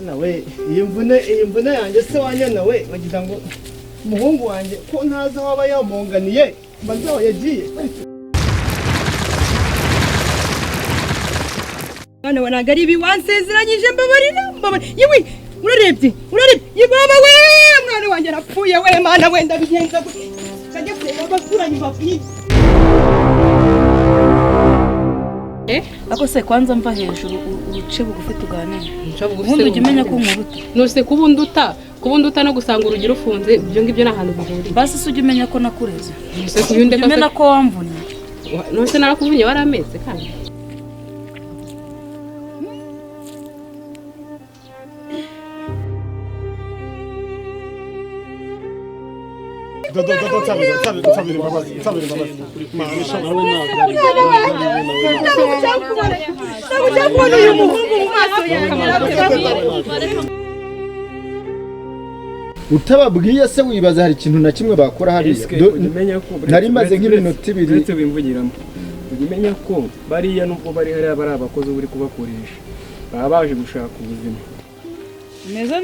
Mana we iyi mvune yanjye se wanyana we bagira ngo umuhungu wanjye ko ntazi aho aba yamunganiye mbaze aho yagiye. Mwana wanaga ari ibi wansezeranyije mbabarira yewe urarebye yibaba we mwana wanjye arapfuye we mana we ndabigenza kajya kureba abaturanyi bavuye. Ako se kwanza mva hejuru uce bugufi tuganira. Ubundi ujya umenya ko nkuruta. Nose kubunduta no gusanga urugero ufunze ibyo ngibyo nahantu bihuriye. Basi se ujya umenya ko nakureze. Nose kuyundeka umenya ko wamvunye. Nose narakuvunye warameze kandi. Utababwiye se wibaza hari ikintu na kimwe bakora hariya. Nari maze nk'iminota 2 ndetse bimvugiramo. Ugimenya ko bariya nubwo bari hari abari abakozi uri kubakoresha baba baje gushaka ubuzima. Neza